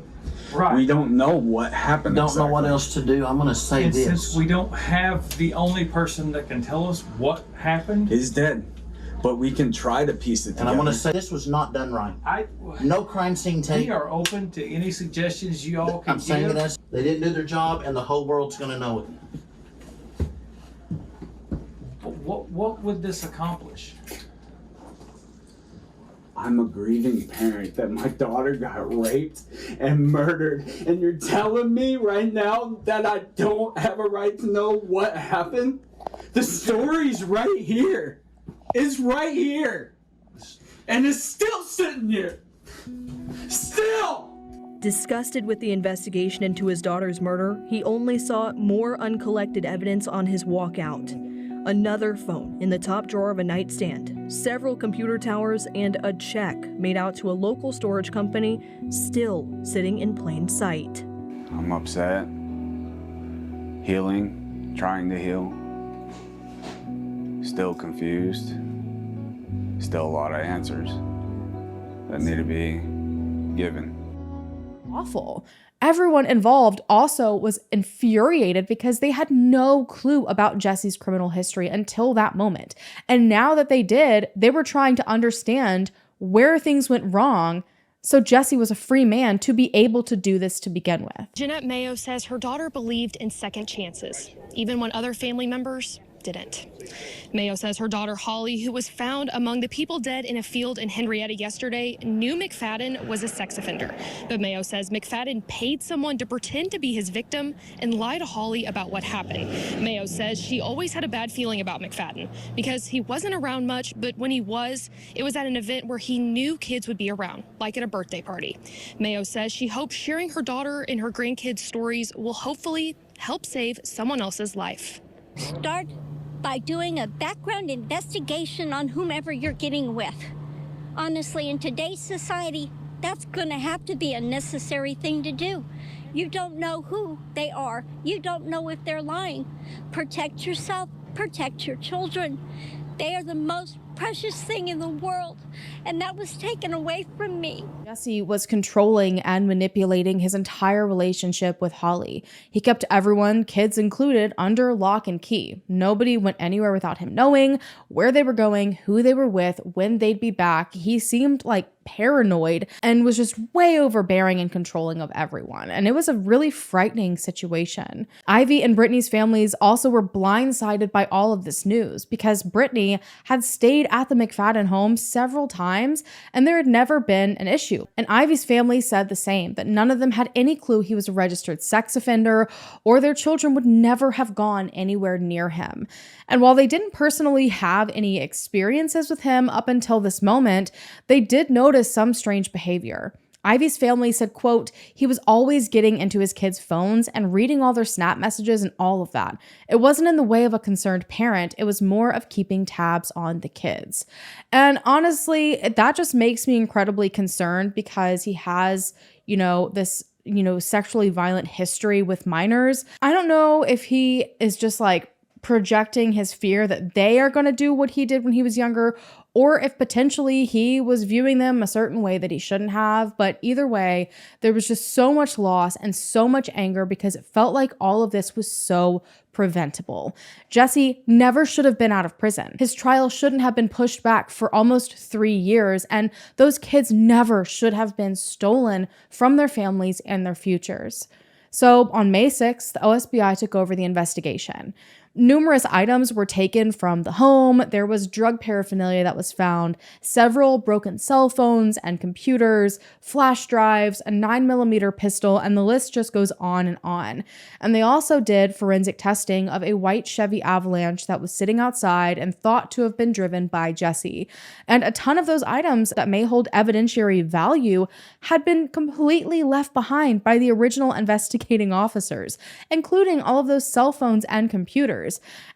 right. We don't know what happened. Don't know what else to do. I'm going to say And this. since we don't have the only person that can tell us what happened, Is dead, but we can try to piece it And together. I'm going to say this was not done right. No crime scene tape. we are open to any suggestions you all can I'm saying give. this. They didn't do their job, and the whole world's going to know it. But what would this accomplish? I'm a grieving parent that my daughter got raped and murdered, and you're telling me right now that I don't have a right to know what happened? The story's right here. It's right here. And it's still sitting here. Still! Disgusted with the investigation into his daughter's murder, he only saw more uncollected evidence on his walkout. Another phone in the top drawer of a nightstand, several computer towers, and a check made out to a local storage company still sitting in plain sight. I'm upset. Healing, trying to heal. Still confused. Still a lot of answers that need to be given. Awful. Everyone involved also was infuriated because they had no clue about Jesse's criminal history until that moment. And now that they did, they were trying to understand where things went wrong. So Jesse was a free man to be able to do this to begin with. Jeanette Mayo says her daughter believed in second chances, even when other family members didn't. Mayo says her daughter Holly, who was found among the people dead in a field in Henryetta yesterday, knew McFadden was a sex offender. But Mayo says McFadden paid someone to pretend to be his victim and lie to Holly about what happened. Mayo says she always had a bad feeling about McFadden because he wasn't around much, but when he was, it was at an event where he knew kids would be around, like at a birthday party. Mayo says she hopes sharing her daughter and her grandkids' stories will hopefully help save someone else's life. Start by doing a background investigation on whomever you're getting with. Honestly, in today's society, that's going to have to be a necessary thing to do. You don't know who they are. You don't know if they're lying. Protect yourself, protect your children. They are the most precious thing in the world, and that was taken away from me. Jesse was controlling and manipulating his entire relationship with Holly. He kept everyone, kids included, under lock and key. Nobody went anywhere without him knowing where they were going, who they were with, when they'd be back. He seemed like paranoid and was just way overbearing and controlling of everyone. And it was a really frightening situation. Ivy and Brittany's families also were blindsided by all of this news because Brittany had stayed at the McFadden home several times and there had never been an issue. And Ivy's family said the same, that none of them had any clue he was a registered sex offender or their children would never have gone anywhere near him. And while they didn't personally have any experiences with him up until this moment, they did notice some strange behavior. Ivy's family said, quote, he was always getting into his kids' phones and reading all their snap messages and all of that. It wasn't in the way of a concerned parent. It was more of keeping tabs on the kids. And honestly, that just makes me incredibly concerned because he has, this, sexually violent history with minors. I don't know if he is just like projecting his fear that they are going to do what he did when he was younger, or if potentially he was viewing them a certain way that he shouldn't have. But either way, there was just so much loss and so much anger because it felt like all of this was so preventable. Jesse never should have been out of prison. His trial shouldn't have been pushed back for almost 3 years, and those kids never should have been stolen from their families and their futures. So on May 6th, the OSBI took over the investigation. Numerous items were taken from the home. There was drug paraphernalia that was found, several broken cell phones and computers, flash drives, a 9mm pistol, and the list just goes on and on. And they also did forensic testing of a white Chevy Avalanche that was sitting outside and thought to have been driven by Jesse. And a ton of those items that may hold evidentiary value had been completely left behind by the original investigating officers, including all of those cell phones and computers.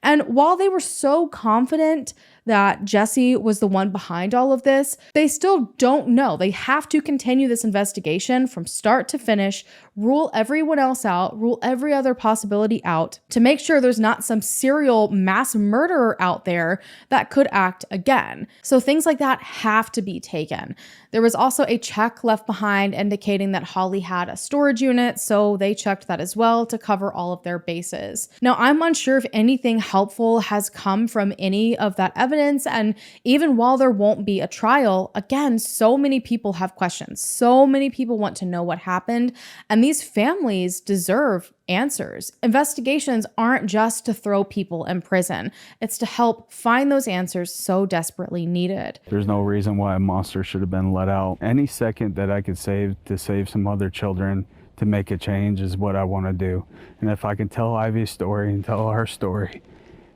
And while they were so confident that Jesse was the one behind all of this, they still don't know. They have to continue this investigation from start to finish, rule everyone else out, rule every other possibility out to make sure there's not some serial mass murderer out there that could act again. So things like that have to be taken. There was also a check left behind indicating that Holly had a storage unit, so they checked that as well to cover all of their bases. Now, I'm unsure if anything helpful has come from any of that evidence, and even while there won't be a trial, again, so many people have questions. So many people want to know what happened, and these families deserve answers. Investigations aren't just to throw people in prison. It's to help find those answers so desperately needed. There's no reason why a monster should have been let out. Any second that I could save to save some other children, to make a change, is what I want to do. And if I can tell Ivy's story and tell our story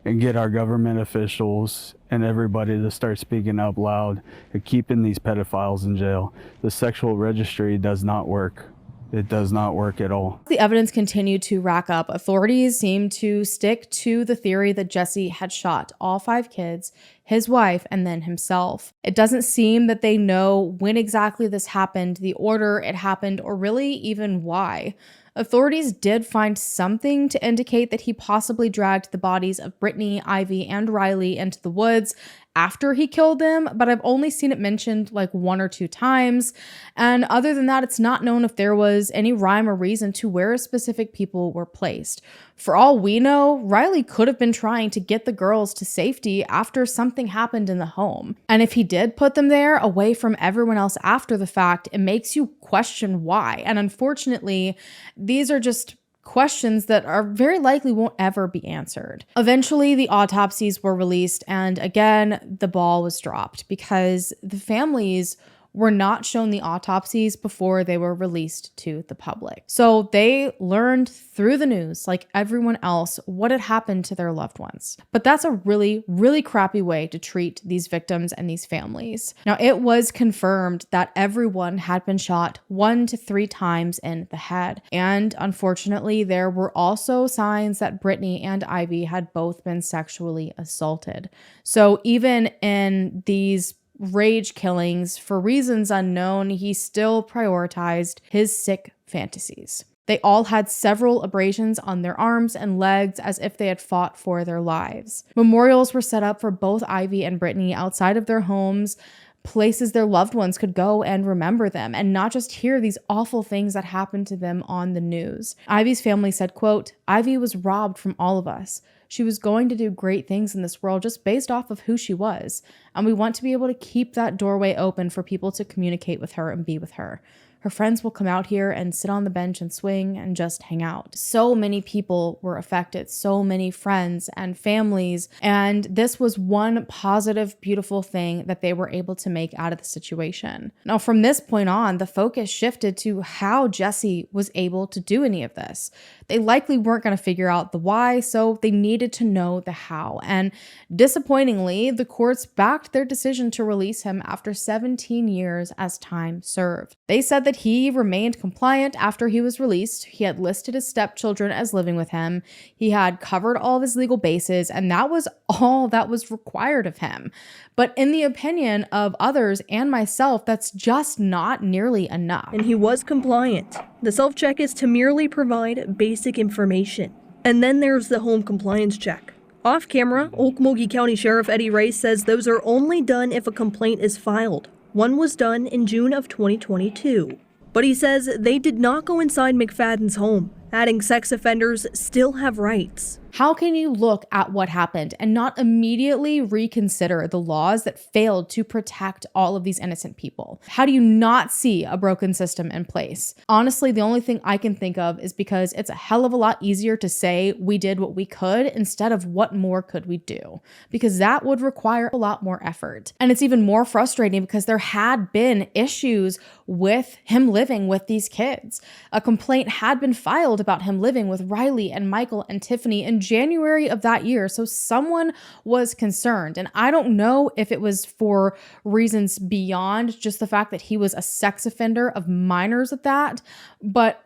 and get our government officials and everybody to start speaking up loud and keeping these pedophiles in jail, the sexual registry does not work. It does not work at all. The evidence continued to rack up. Authorities seemed to stick to the theory that Jesse had shot all 5 kids, his wife, and then himself. It doesn't seem that they know when exactly this happened, the order it happened, or really even why. Authorities did find something to indicate that he possibly dragged the bodies of Brittany, Ivy, and Riley into the woods after he killed them, but I've only seen it mentioned like 1 or 2 times. And other than that, it's not known if there was any rhyme or reason to where specific people were placed. For all we know, Riley could have been trying to get the girls to safety after something happened in the home. And if he did put them there away from everyone else after the fact, it makes you question why. And unfortunately, these are just questions that are very likely won't ever be answered. Eventually, the autopsies were released, and again, the ball was dropped because the families were not shown the autopsies before they were released to the public. So they learned through the news, like everyone else, what had happened to their loved ones. But that's a really, really crappy way to treat these victims and these families. Now, it was confirmed that everyone had been shot 1 to 3 times in the head. And unfortunately, there were also signs that Brittany and Ivy had both been sexually assaulted. So even in these rage killings, for reasons unknown, he still prioritized his sick fantasies. They all had several abrasions on their arms and legs as if they had fought for their lives. Memorials were set up for both Ivy and Brittany outside of their homes, places their loved ones could go and remember them and not just hear these awful things that happened to them on the news. Ivy's family said, quote, "Ivy was robbed from all of us. She was going to do great things in this world just based off of who she was. And we want to be able to keep that doorway open for people to communicate with her and be with her. Her friends will come out here and sit on the bench and swing and just hang out." So many people were affected, so many friends and families, and this was one positive, beautiful thing that they were able to make out of the situation. Now, from this point on, the focus shifted to how Jesse was able to do any of this. They likely weren't going to figure out the why, so they needed to know the how. And disappointingly, the courts backed their decision to release him after 17 years as time served. They said that he remained compliant after he was released. He had listed his stepchildren as living with him. He had covered all of his legal bases, and that was all that was required of him. But in the opinion of others and myself, that's just not nearly enough. And he was compliant. The self-check is to merely provide basic information. And then there's the home compliance check. Off camera, Okmulgee County Sheriff Eddie Rice says those are only done if a complaint is filed. One was done in June of 2022. But he says they did not go inside McFadden's home, adding sex offenders still have rights. How can you look at what happened and not immediately reconsider the laws that failed to protect all of these innocent people? How do you not see a broken system in place? Honestly, the only thing I can think of is because it's a hell of a lot easier to say we did what we could instead of what more could we do, because that would require a lot more effort. And it's even more frustrating because there had been issues with him living with these kids. A complaint had been filed about him living with Riley and Michael and Tiffany in January of that year. So someone was concerned. And I don't know if it was for reasons beyond just the fact that he was a sex offender of minors at that,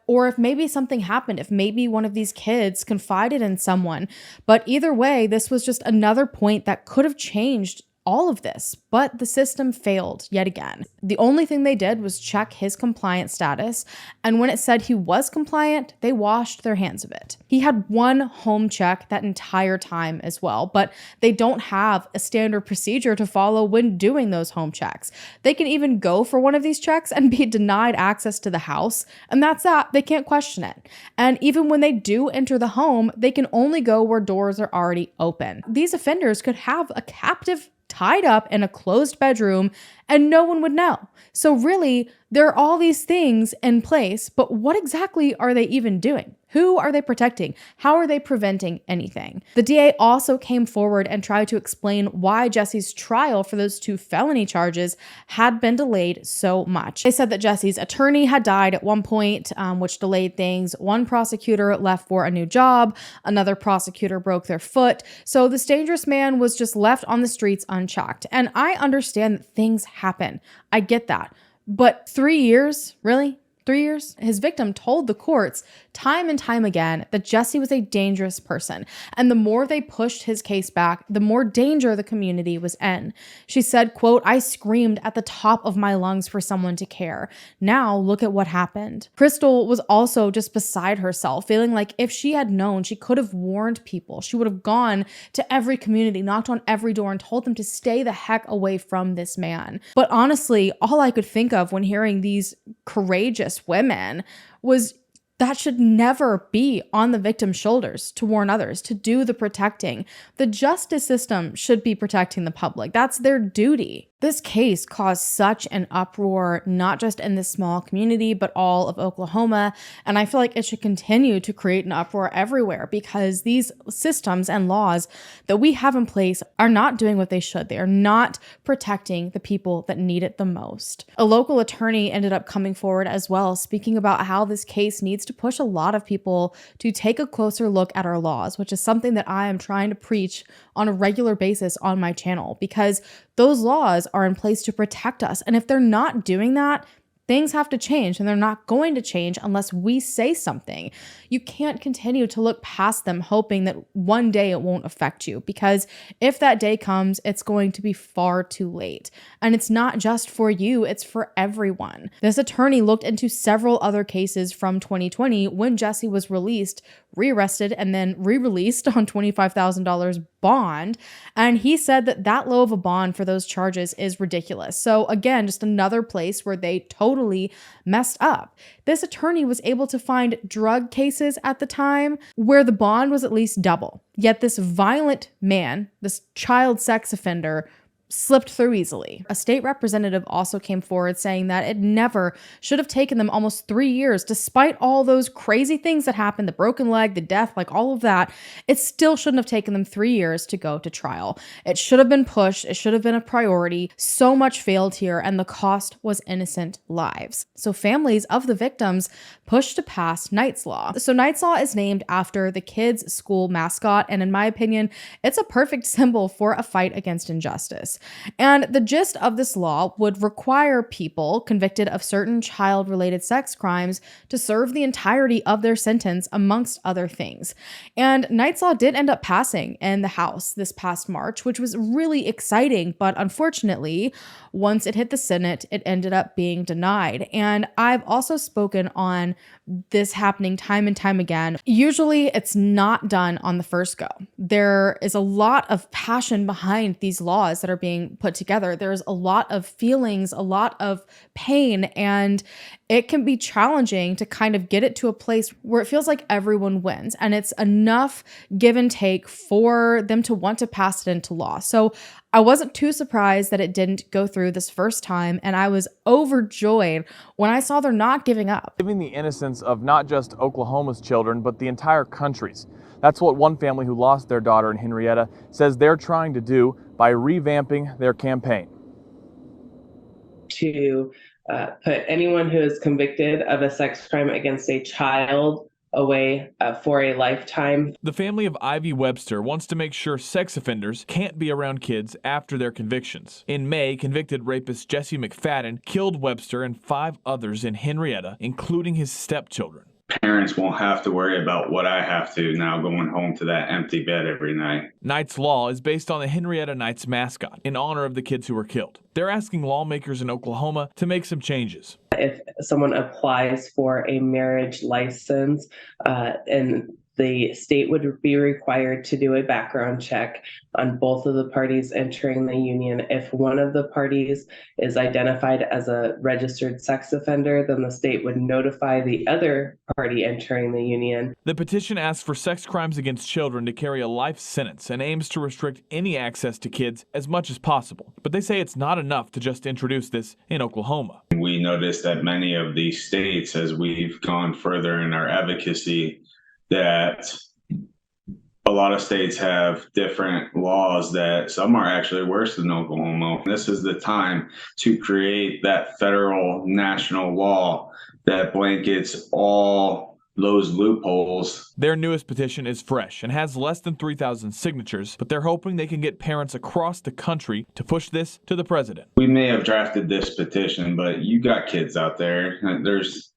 or if maybe something happened, if maybe one of these kids confided in someone. But either way, this was just another point that could have changed all of this, but the system failed yet again. The only thing they did was check his compliance status, and when it said he was compliant, they washed their hands of it. He had one home check that entire time as well, but they don't have a standard procedure to follow when doing those home checks. They can even go for one of these checks and be denied access to the house, and that's that. They can't question it. And even when they do enter the home, they can only go where doors are already open. These offenders could have a captive tied up in a closed bedroom and no one would know. So really, there are all these things in place, but what exactly are they even doing? Who are they protecting? How are they preventing anything? The DA also came forward and tried to explain why Jesse's trial for those 2 felony charges had been delayed so much. They said that Jesse's attorney had died at one point, which delayed things. One prosecutor left for a new job. Another prosecutor broke their foot. So this dangerous man was just left on the streets unchecked. And I understand that things happen. I get that. But 3 years? Really? 3 years? His victim told the courts time and time again that Jesse was a dangerous person. And the more they pushed his case back, the more danger the community was in. She said, quote, "I screamed at the top of my lungs for someone to care. Now look at what happened." Crystal was also just beside herself, feeling like if she had known, she could have warned people. She would have gone to every community, knocked on every door, and told them to stay the heck away from this man. But honestly, all I could think of when hearing these courageous women was that should never be on the victim's shoulders to warn others, to do the protecting. The justice system should be protecting the public. That's their duty. This case caused such an uproar, not just in this small community, but all of Oklahoma. And I feel like it should continue to create an uproar everywhere because these systems and laws that we have in place are not doing what they should. They are not protecting the people that need it the most. A local attorney ended up coming forward as well, speaking about how this case needs to push a lot of people to take a closer look at our laws, which is something that I am trying to preach on a regular basis on my channel because those laws are in place to protect us. And if they're not doing that, things have to change, and they're not going to change unless we say something. You can't continue to look past them hoping that one day it won't affect you, because if that day comes, it's going to be far too late. And it's not just for you, it's for everyone. This attorney looked into several other cases from 2020 when Jesse was released, rearrested, and then re-released on $25,000 bond. And he said that that low of a bond for those charges is ridiculous. So again, just another place where they totally messed up. This attorney was able to find drug cases at the time where the bond was at least double. Yet this violent man, this child sex offender, slipped through easily. A state representative also came forward saying that it never should have taken them almost 3 years, despite all those crazy things that happened, the broken leg, the death, like all of that. It still shouldn't have taken them 3 years to go to trial. It should have been pushed. It should have been a priority. So much failed here, and the cost was innocent lives. So families of the victims pushed to pass Knight's Law. So Knight's Law is named after the kids' school mascot, and in my opinion, it's a perfect symbol for a fight against injustice. And the gist of this law would require people convicted of certain child-related sex crimes to serve the entirety of their sentence, amongst other things. And Knight's Law did end up passing in the House this past March, which was really exciting, but unfortunately, once it hit the Senate, it ended up being denied. And I've also spoken on this happening time and time again. Usually it's not done on the first go. There is a lot of passion behind these laws that are being put together. There's a lot of feelings, a lot of pain, and it can be challenging to kind of get it to a place where it feels like everyone wins and it's enough give and take for them to want to pass it into law. So I wasn't too surprised that it didn't go through this first time, and I was overjoyed when I saw they're not giving up. Saving the innocence of not just Oklahoma's children, but the entire country's. That's what one family who lost their daughter in Henryetta says they're trying to do by revamping their campaign. To put anyone who is convicted of a sex crime against a child away for a lifetime. The family of Ivy Webster wants to make sure sex offenders can't be around kids after their convictions. In May, convicted rapist Jesse McFadden killed Webster and 5 others in Henryetta, including his stepchildren. parents won't have to worry about what I have to now going home to that empty bed every night. Knight's Law is based on the Henryetta Knights mascot in honor of the kids who were killed. They're asking lawmakers in Oklahoma to make some changes. If someone applies for a marriage license, and the state would be required to do a background check on both of the parties entering the union. If one of the parties is identified as a registered sex offender, then the state would notify the other party entering the union. The petition asks for sex crimes against children to carry a life sentence and aims to restrict any access to kids as much as possible. But they say it's not enough to just introduce this in Oklahoma. We noticed that many of these states, as we've gone further in our advocacy, that a lot of states have different laws that some are actually worse than Oklahoma. This is the time to create that federal national law that blankets all those loopholes. Their newest petition is fresh and has less than 3,000 signatures, but they're hoping they can get parents across the country to push this to the president. We may have drafted this petition, but you got kids out there.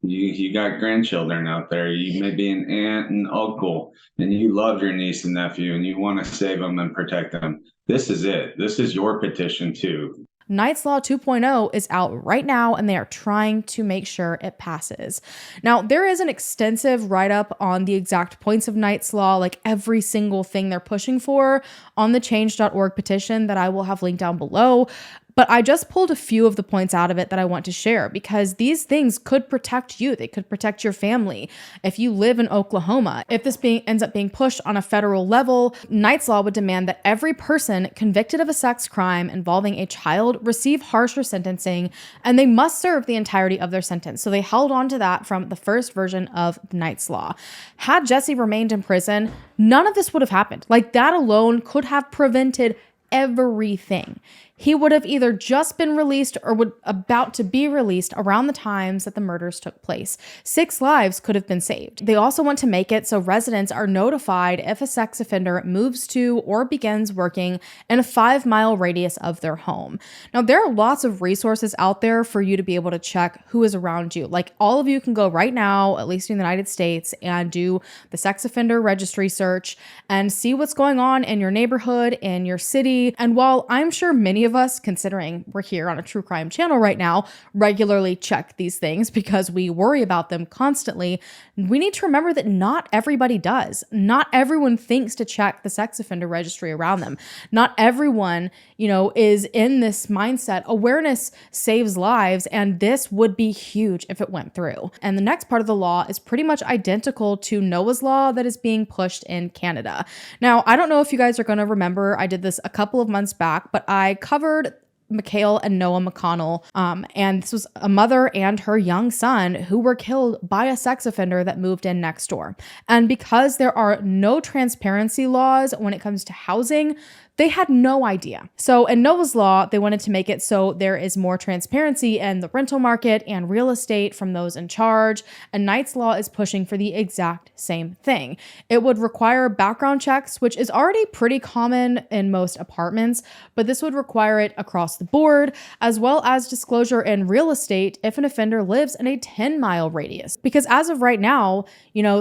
You got grandchildren out there. You may be an aunt and uncle, and you love your niece and nephew, and you want to save them and protect them. This is it. This is your petition too. Knight's Law 2.0 is out right now, and they are trying to make sure it passes. Now, there is an extensive write-up on the exact points of Knight's Law, like every single thing they're pushing for, on the change.org petition that I will have linked down below. But I just pulled a few of the points out of it that I want to share, because these things could protect you. They could protect your family. If you live in Oklahoma, if this ends up being pushed on a federal level, Knight's Law would demand that every person convicted of a sex crime involving a child receive harsher sentencing, and they must serve the entirety of their sentence. So they held on to that from the first version of Knight's Law. Had Jesse remained in prison, none of this would have happened. Like, that alone could have prevented everything. He would have either just been released or about to be released around the times that the murders took place. 6 lives could have been saved. They also want to make it so residents are notified if a sex offender moves to or begins working in a 5-mile radius of their home. Now, there are lots of resources out there for you to be able to check who is around you. Like, all of you can go right now, at least in the United States, and do the sex offender registry search and see what's going on in your neighborhood, in your city. And while I'm sure many of us, considering we're here on a true crime channel right now, regularly check these things because we worry about them constantly, we need to remember that not everybody does. Not everyone thinks to check the sex offender registry around them. Not everyone, is in this mindset. Awareness saves lives, and this would be huge if it went through. And the next part of the law is pretty much identical to Noah's Law that is being pushed in Canada. Now, I don't know if you guys are going to remember, I did this a couple of months back, but I covered Mikhail and Noah McConnell, and this was a mother and her young son who were killed by a sex offender that moved in next door. And because there are no transparency laws when it comes to housing, they had no idea. So in Noah's Law, they wanted to make it so there is more transparency in the rental market and real estate from those in charge. And Knight's Law is pushing for the exact same thing. It would require background checks, which is already pretty common in most apartments, but this would require it across the board, as well as disclosure in real estate if an offender lives in a 10-mile radius. Because as of right now,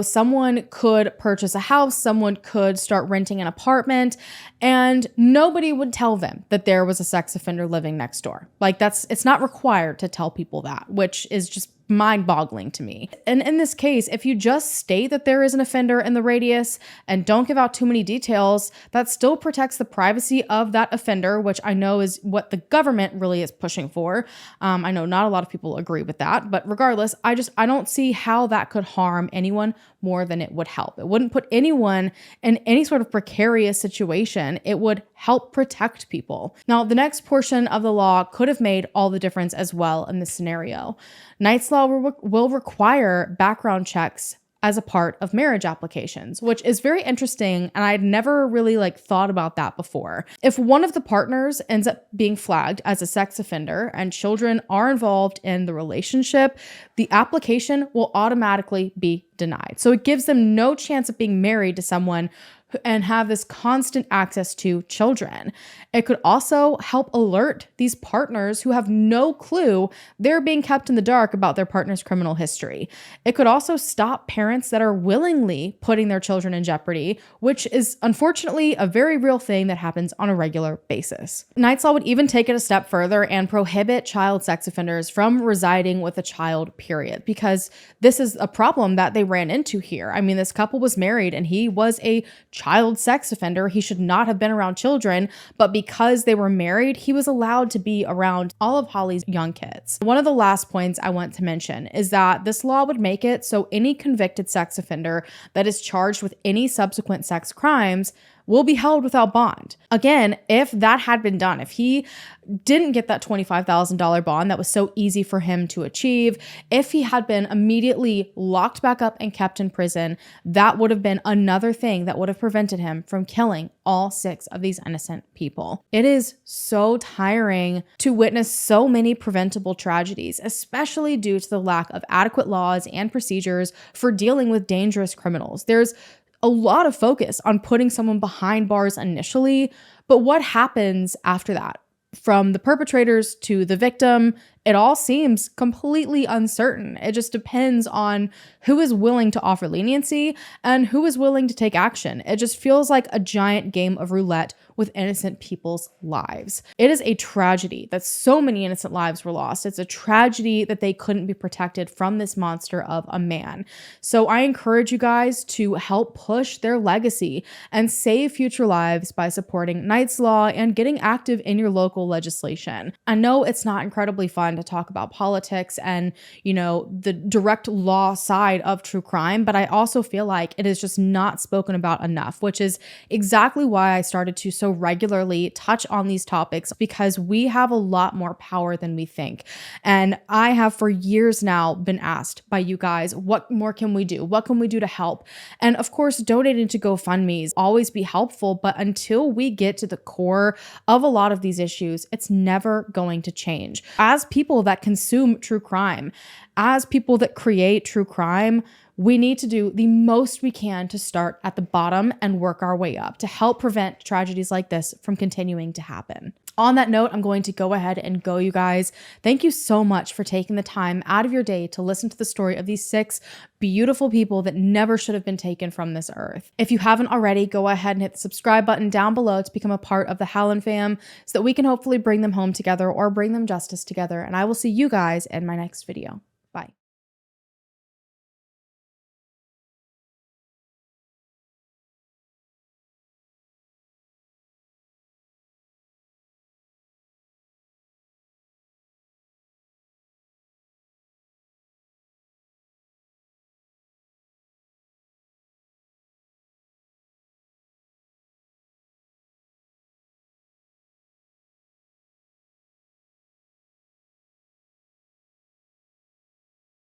someone could purchase a house, someone could start renting an apartment, and nobody would tell them that there was a sex offender living next door. Like, it's not required to tell people that, which is just mind-boggling to me. And in this case, if you just state that there is an offender in the radius and don't give out too many details, that still protects the privacy of that offender, which I know is what the government really is pushing for. I know not a lot of people agree with that, but regardless, I don't see how that could harm anyone more than it would help. It wouldn't put anyone in any sort of precarious situation. It would help protect people. Now, the next portion of the law could have made all the difference as well in this scenario. Knight's Law will require background checks as a part of marriage applications, which is very interesting, and I'd never really thought about that before. If one of the partners ends up being flagged as a sex offender and children are involved in the relationship, the application will automatically be denied. So it gives them no chance of being married to someone and have this constant access to children. It could also help alert these partners who have no clue they're being kept in the dark about their partner's criminal history. It could also stop parents that are willingly putting their children in jeopardy, which is unfortunately a very real thing that happens on a regular basis. Knight's Law would even take it a step further and prohibit child sex offenders from residing with a child, period, because this is a problem that they ran into here. I mean, this couple was married and he was a child sex offender. He should not have been around children, but because they were married, he was allowed to be around all of Holly's young kids. One of the last points I want to mention is that this law would make it so any convicted sex offender that is charged with any subsequent sex crimes will be held without bond. Again, if that had been done, if he didn't get that $25,000 bond that was so easy for him to achieve, if he had been immediately locked back up and kept in prison, that would have been another thing that would have prevented him from killing all 6 of these innocent people. It is so tiring to witness so many preventable tragedies, especially due to the lack of adequate laws and procedures for dealing with dangerous criminals. There's a lot of focus on putting someone behind bars initially, but what happens after that? From the perpetrators to the victim, it all seems completely uncertain. It just depends on who is willing to offer leniency and who is willing to take action. It just feels like a giant game of roulette with innocent people's lives. It is a tragedy that so many innocent lives were lost. It's a tragedy that they couldn't be protected from this monster of a man. So I encourage you guys to help push their legacy and save future lives by supporting Knight's Law and getting active in your local legislation. I know it's not incredibly fun to talk about politics and, the direct law side of true crime, but I also feel like it is just not spoken about enough, which is exactly why I started to so regularly touch on these topics, because we have a lot more power than we think. And I have for years now been asked by you guys, what more can we do? What can we do to help? And of course, donating to GoFundMe's always be helpful, but until we get to the core of a lot of these issues, it's never going to change. As people that consume true crime, as people that create true crime, we need to do the most we can to start at the bottom and work our way up to help prevent tragedies like this from continuing to happen. On that note, I'm going to go ahead and go, you guys. Thank you so much for taking the time out of your day to listen to the story of these 6 beautiful people that never should have been taken from this earth. If you haven't already, go ahead and hit the subscribe button down below to become a part of the Hallan fam so that we can hopefully bring them home together or bring them justice together. And I will see you guys in my next video.